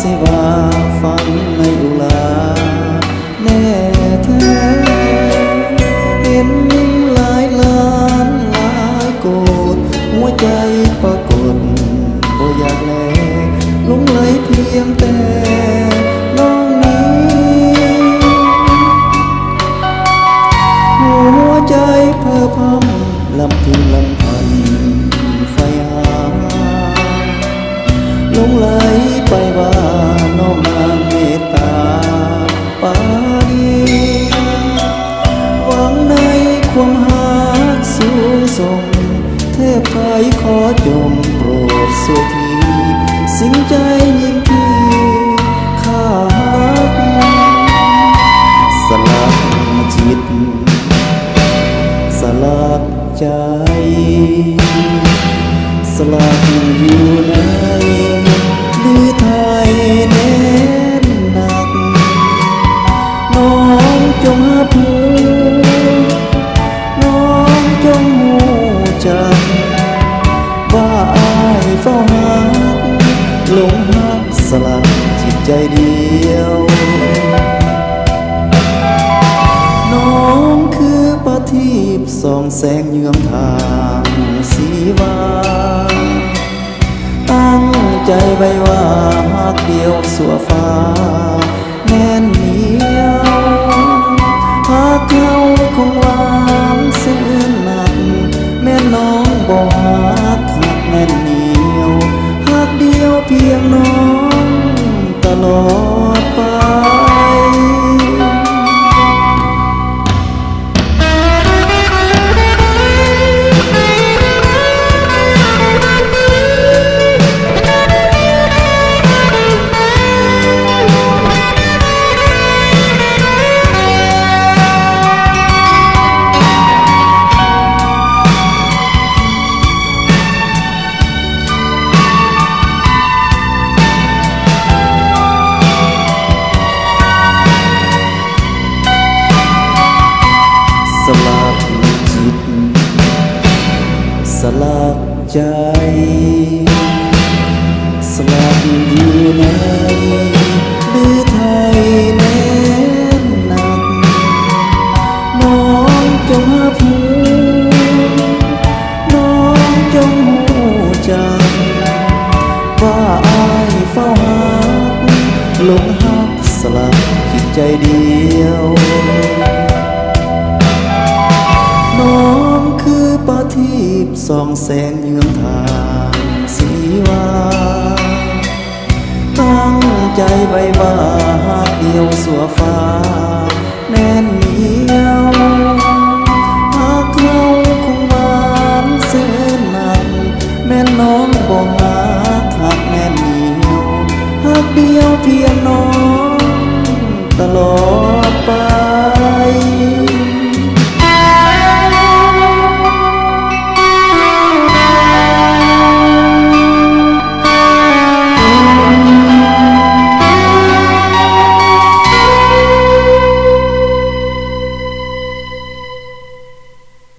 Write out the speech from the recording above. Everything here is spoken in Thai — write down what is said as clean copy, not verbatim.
สิว่าฟังในอุลาแน่แท้เห็นหลายล้านหลายโกดหัวใจปรากฏบ่อยากแลหลงไหลเพียงแต่น้องนี้หัวใจเพ้อพำลำพึงลำพันไฟหาหลงไหลไปว่าน้องนางเมตตาปานีหวังในความหักสูงส่งเทพไทยขอจงโปรดสุธีสิ่งใจยิ่งที่ข้าหักสลักจิตสลักใจสลักอยู่ในดื้อไทยแน่นหนักน้องจงหาผู้น้องจงหูจักว่าอายเฝ้าหักหลงหักสลักจิตใจเดียวน้องคือประทีปส่องแสงเยื้อมทางสีวาตั้งใจไว้ว่าหักเดียวสัวฟ้าแน่นเหนียวหากเขาคงหวานซึ้งหนักแม่น้องบ่หักหักแน่นเหนียวหักเดียวเพียงน้องตลอดไปสลักจิตสลักใจสลักอยู่ในดื้อไทยแน่นหนักน้องจงหาผู้น้องจงหูจักว่าอายเฝ้าหักหลงหักสลักจิตใจเดียวน้องคือประทีปส่องแสงเยื้อมทางสีวาตั้งใจไว้ว่าหักเดียวสัวฟ้าแน่นเหนียวหากเขาคงหวานซึ้งหนักแม่น้องบ่หักหักแน่นเหนียวหักเดียวเพียง